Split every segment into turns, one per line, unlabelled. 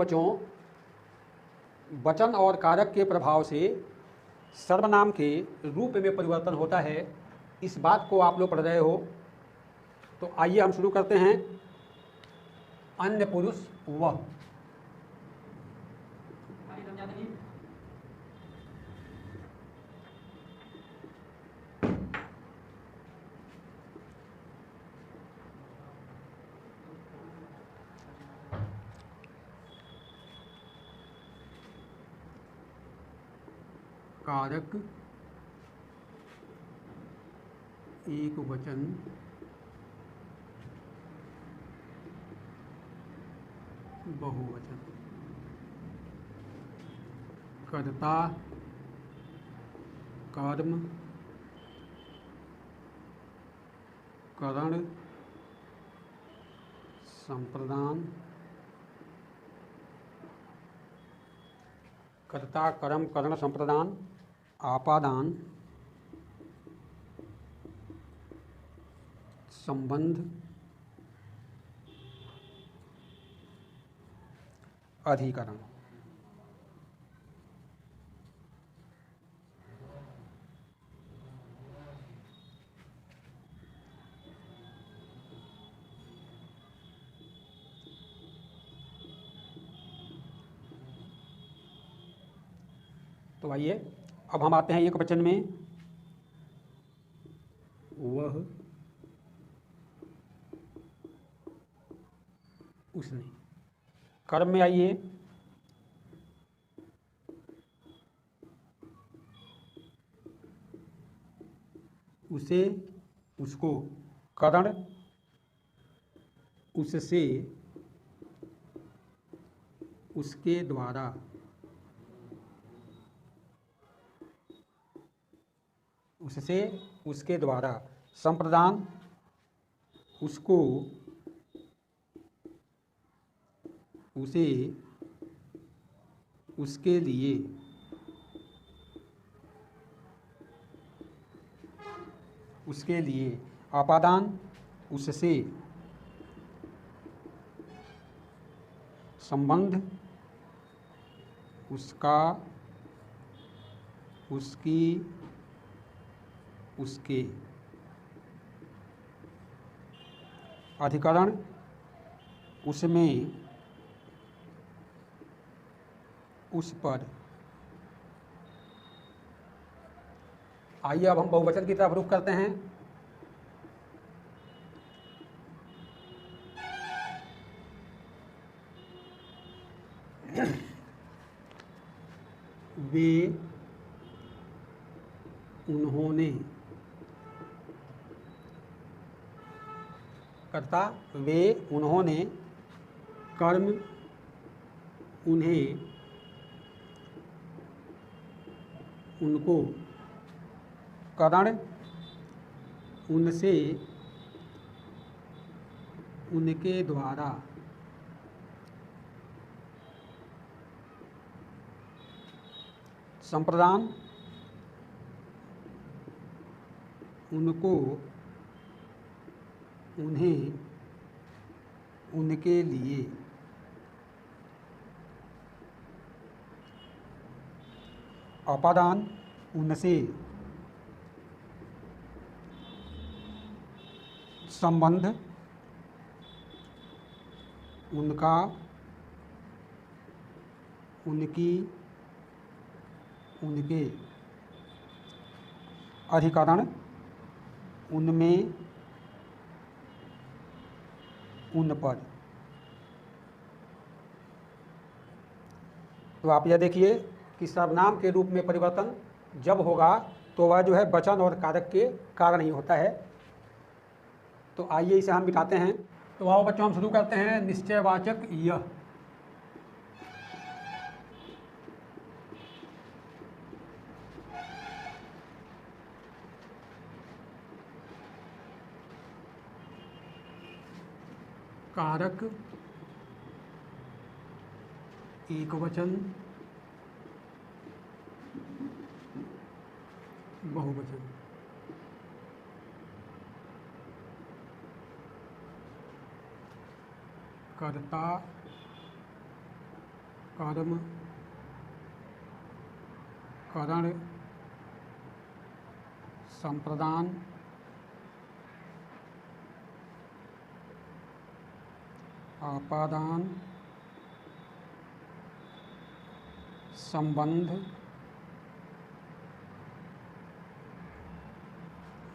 बच्चों, वचन और कारक के प्रभाव से सर्वनाम के रूप में परिवर्तन होता है, इस बात को आप लोग पढ़ रहे हो। तो आइए हम शुरू करते हैं। अन्य पुरुष वह। कारक एक वचन बहुवचन। कर्ता, कर्म, करण, संप्रदान। कर्ता, कर्म, करण, संप्रदान, आपादान, संबंध, अधिकरण। तो आइए अब हम आते हैं एक वचन में। वह, उसने। कर्म में आइए। उसे, उसको। करण, उससे, उसके द्वारा। उससे, उसके द्वारा। संप्रदान, उसको, उसे, उसके लिए। उसके लिए। आपादान, उससे। संबंध, उसका, उसकी, उसके। अधिकरण, उसमें, उस पर। आइए अब हम बहुवचन की तरफ रुख करते हैं। वे, उन्होंने। कर्ता, वे, उन्होंने। कर्म, उन्हें, उनको। करण, उनसे, उनके द्वारा। संप्रदान, उनको, उन्हें, उनके लिए। आपादान, उनसे। संबंध, उनका, उनकी, उनके। अधिकरण, उनमें, उन पर। तो आप यह देखिए कि सर्वनाम के रूप में परिवर्तन जब होगा तो वह जो है वचन और कारक के कारण ही होता है। तो आइए इसे हम मिटाते हैं। तो आओ बच्चों हम शुरू करते हैं। निश्चयवाचक यह। कारक एकवचन बहुवचन। कर्ता कर्म करण संप्रदान आपादान संबंध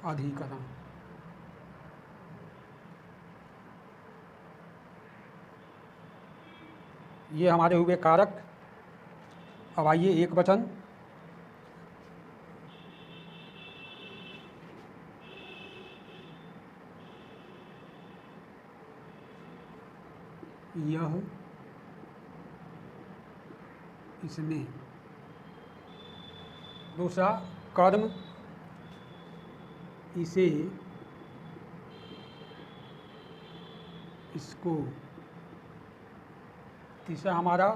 अधिकरण। ये हमारे हुए कारक। अब आइए एक वचन। यह, इसने। दूसरा कर्म, इसे, इसको। तीसरा हमारा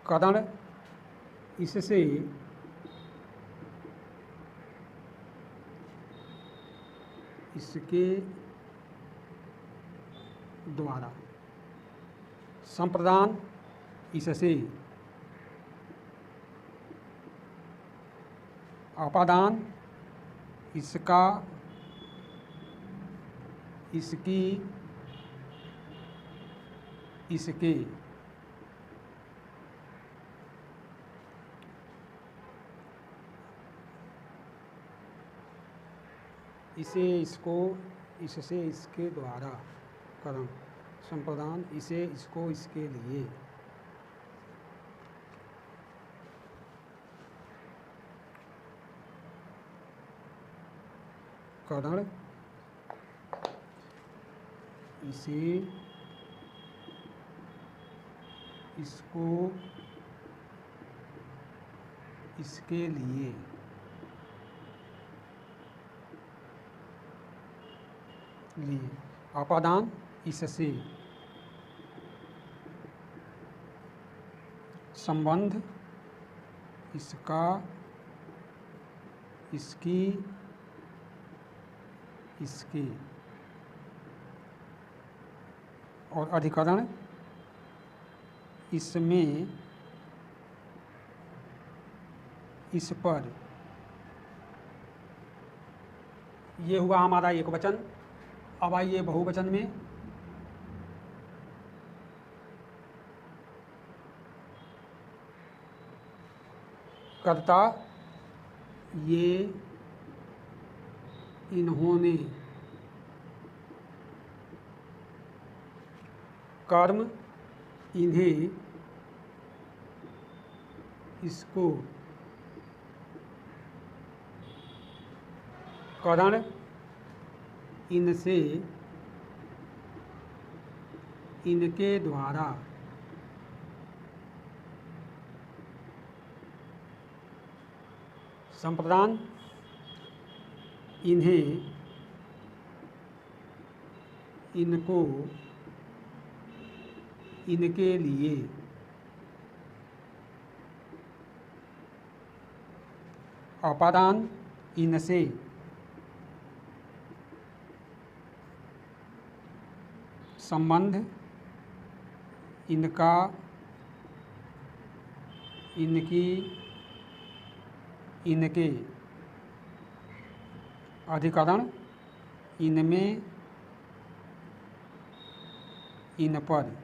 करण, इससे, इसके द्वारा। संप्रदान, इससे। आपादान, इसका, इसकी, इसके। इसे, इसको, इससे, इसके द्वारा। कर्म संप्रदान, इसे, इसको, इसके लिए। करण, इसे, इसको, इसके लिए। आपादान, इससे। संबंध, इसका, इसकी, इसके। और अधिकरण, इसमें, इस पर। ये हुआ हमारा एक वचन। अब आइए बहुवचन में। कर्ता, ये, इन्होंने। कर्म, इन्हें, इसको। करण, इनसे, इनके द्वारा। संप्रदान, इन्हें, इनको, इनके लिए। आपादान, इनसे। संबंध, इनका, इनकी, इनके। अधिकरण, इनमें, इन पर।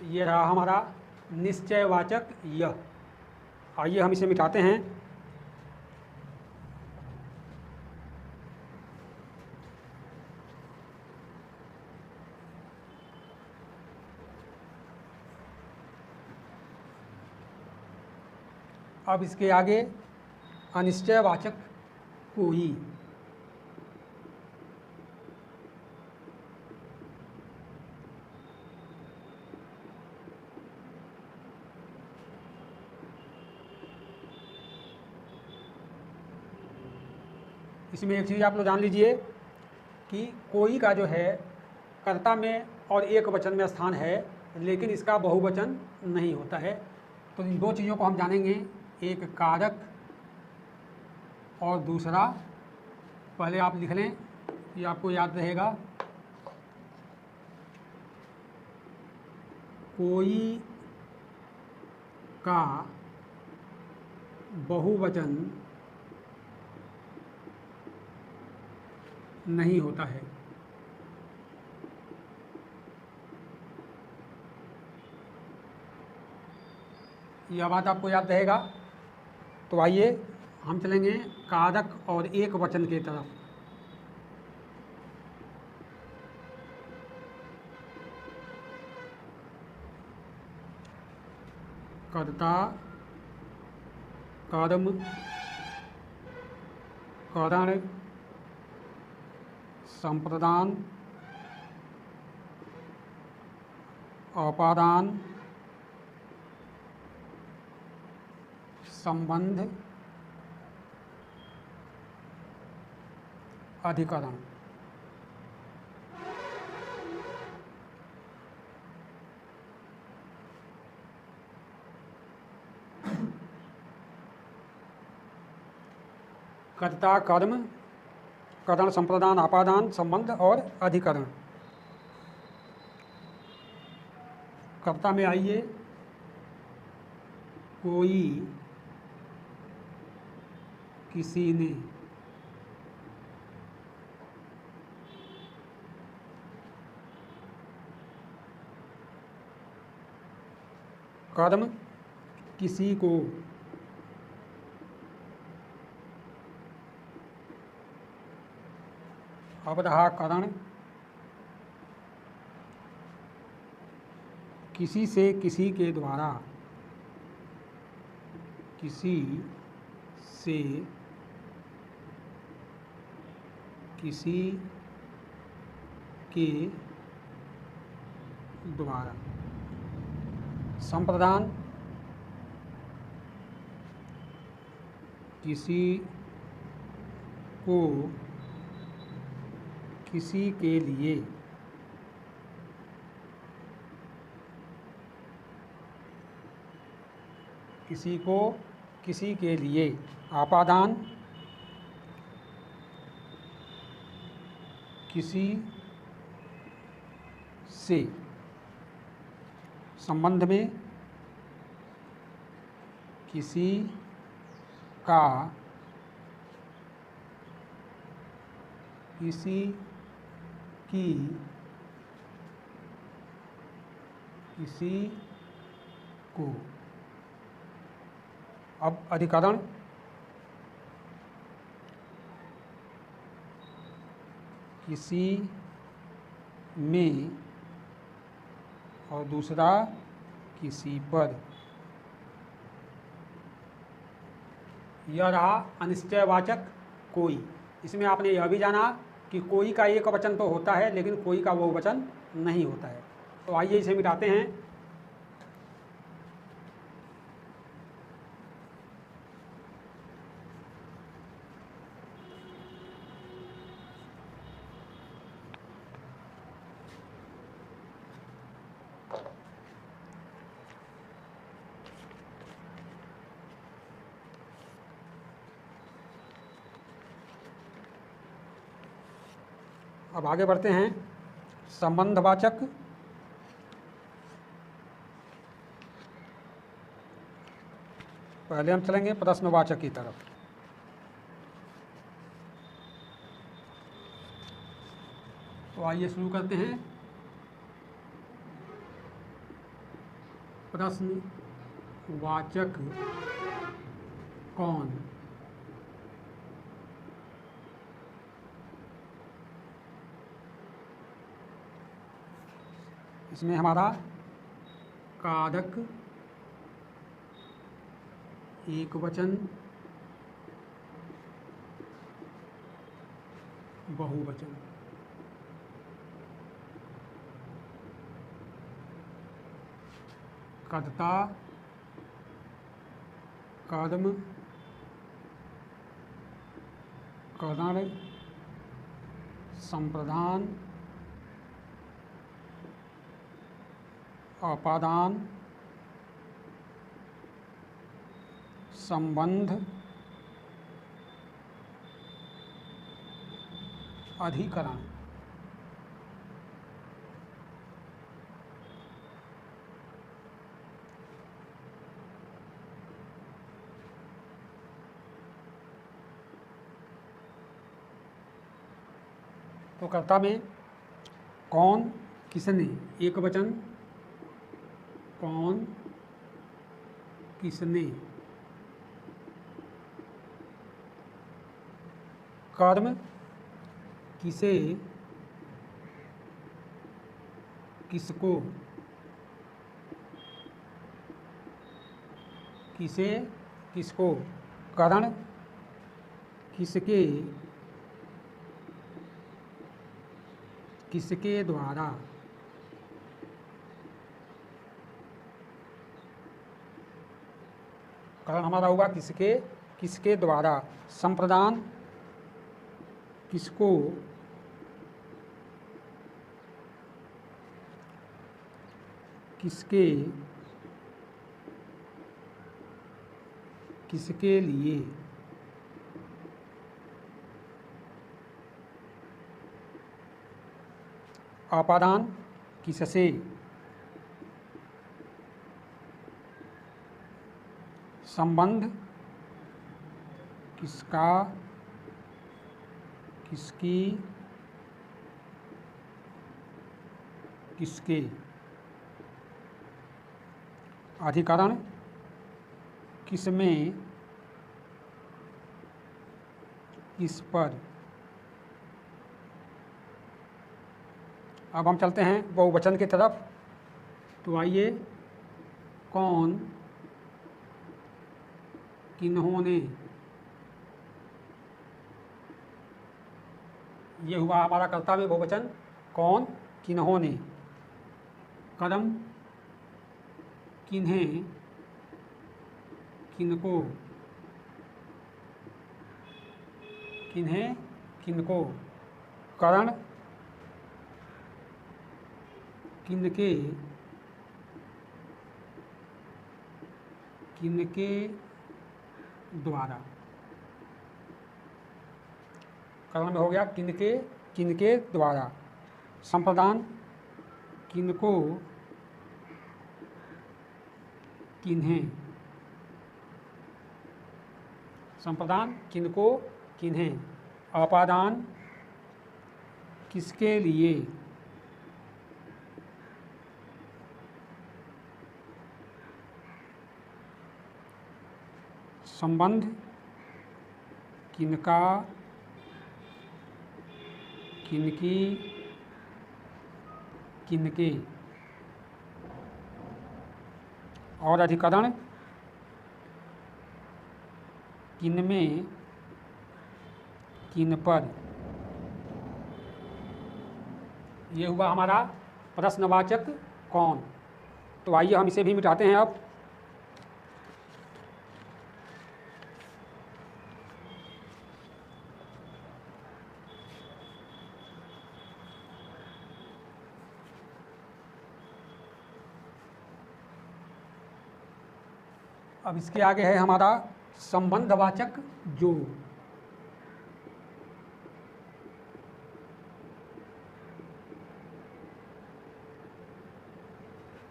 ये रहा हमारा निश्चयवाचक यह। आइए हम इसे मिटाते हैं। अब इसके आगे अनिश्चयवाचक कोई। इसमें एक चीज़ आप लोग जान लीजिए कि कोई का जो है कर्ता में और एक वचन में स्थान है, लेकिन इसका बहुवचन नहीं होता है। तो इन दो चीज़ों को हम जानेंगे, एक कारक और दूसरा, पहले आप लिख लें कि आपको याद रहेगा। कोई का बहुवचन नहीं होता है। यह बात आपको याद रहेगा। तो आइए हम चलेंगे कारक और एक वचन की तरफ। कर्ता, कर्म, करण, संप्रदान, अपादान, संबंध, अधिकरण। कर्ता, कर्म, करण, संप्रदान, अपादान, संबंध और अधिकरण। कर्ता में आइए, कोई, किसी ने, कर्म, किसी को, अब रहा करण, किसी से किसी के द्वारा, किसी से किसी के द्वारा। संप्रदान, किसी को किसी के लिए, किसी को किसी के लिए। आपादान, किसी से। संबंध में, किसी का किसी की किसी को। अब अधिकरण, किसी में और दूसरा किसी पर। यह रहा अनिश्चयवाचक कोई। इसमें आपने यह भी जाना कि कोई का एक वचन तो होता है लेकिन कोई का बहुवचन नहीं होता है। तो आइए इसे मिटाते हैं। अब आगे बढ़ते हैं। संबंधवाचक, पहले हम चलेंगे प्रश्नवाचक की तरफ। तो आइए शुरू करते हैं। प्रश्नवाचक कौन? इसमें हमारा कारक, एक वचन, बहुवचन। कर्ता, कर्म, करण, संप्रदान, अपादान, संबंध, अधिकरण। तो कर्ता में कौन किसने, एक वचन कौन किसने, कर्म किसे किसको, किसे किसको, कारण किसके किसके द्वारा, कारण हमारा होगा किसके किसके द्वारा, संप्रदान किसको किसके किसके लिए, आपादान किससे, संबंध किसका किसकी किसके, अधिकरण किसमें किस पर। अब हम चलते हैं बहुवचन की तरफ। तो आइए, कौन किन्होंने, ये हुआ हमारा कर्ता में बहुवचन कौन किन्होंने, कर्म किन्हें किनको, किन्हें किनको, कारण किनके किनके द्वारा, कारण में हो गया किनके किनके द्वारा, संप्रदान किनको किन्हें, संप्रदान किनको किन्हें, आपादान किसके लिए, संबंध किनका किनकी किनके, और अधिकरण किनमें किन पर। ये हुआ हमारा प्रश्नवाचक कौन। तो आइए हम इसे भी मिटाते हैं। अब इसके आगे है हमारा संबंधवाचक जो।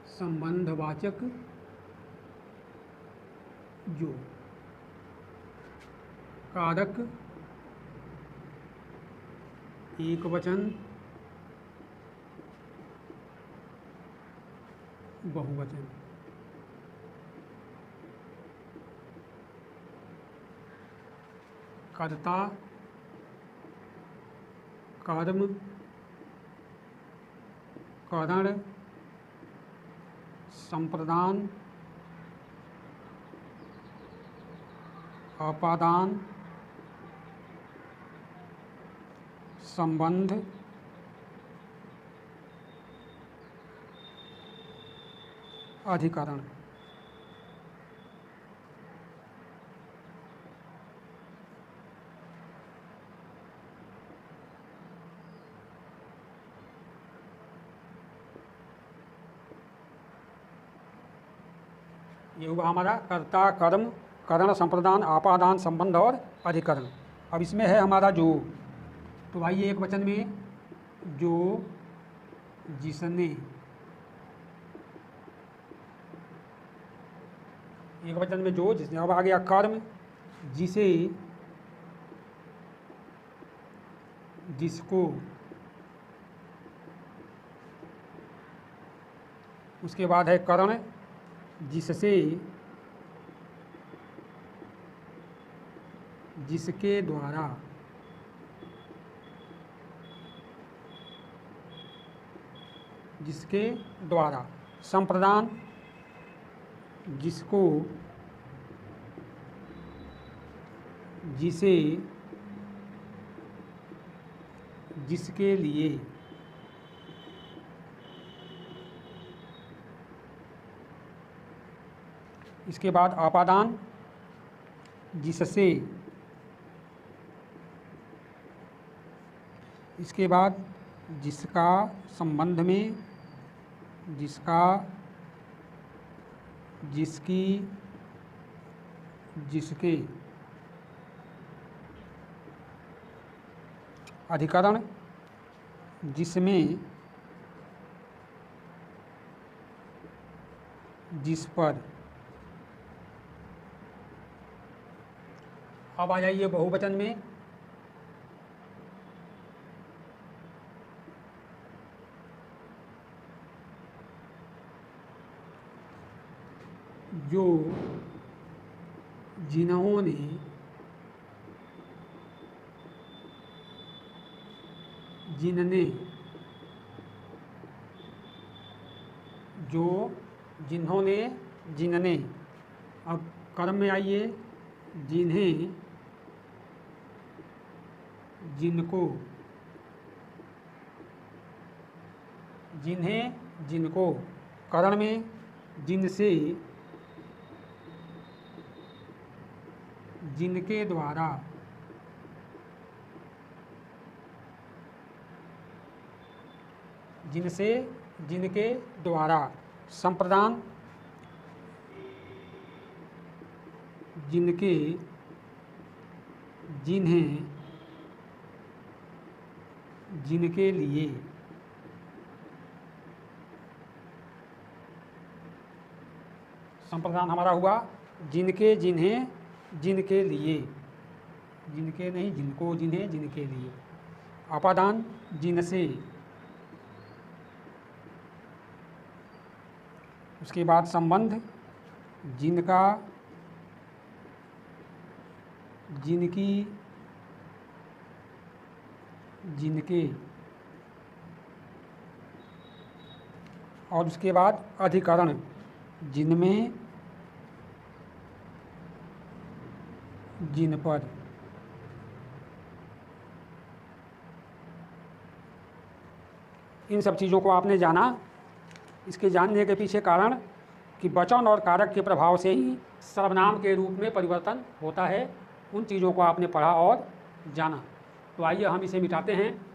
संबंधवाचक जो, कारक एक वचन बहुवचन, कर्ता कर्म कारण संप्रदान आपादान संबंध अधिकरण। ये हुआ हमारा कर्ता कर्म करण संप्रदान आपादान संबंध और अधिकरण। अब इसमें है हमारा जो। तो आइए एक वचन में जो जिसने, एक वचन में जो जिसने। अब आ गया कर्म जिसे जिसको उसके बाद है करण, जिससे, जिसके द्वारा, जिसके द्वारा। संप्रदान, जिसको, जिसे, जिसके लिए। इसके बाद आपादान, जिससे। इसके बाद जिसका, संबंध में, जिसका, जिसकी, जिसके। अधिकरण, जिसमें, जिस पर। अब आ जाइए बहुवचन में। जो, जिन्होंने, जिनने। जो, जिन्होंने, जिनने। अब कर्म में आइए। जिन्हें, जिनको, जिन्हें, जिनको। करण में जिनसे, जिनके द्वारा। जिनसे, जिनके द्वारा। संप्रदान, जिनके, जिन्हें, जिनके लिए। संप्रदान हमारा हुआ जिनके, जिन्हें, जिनके लिए। जिनके नहीं, जिनको, जिन्हें, जिनके लिए। आपादान, जिनसे। उसके बाद संबंध, जिनका, जिनकी, जिनके। और उसके बाद अधिकरण, जिनमें, जिन पर। इन सब चीज़ों को आपने जाना। इसके जानने के पीछे कारण कि वचन और कारक के प्रभाव से ही सर्वनाम के रूप में परिवर्तन होता है। उन चीज़ों को आपने पढ़ा और जाना। तो आइए हम इसे मिटाते हैं।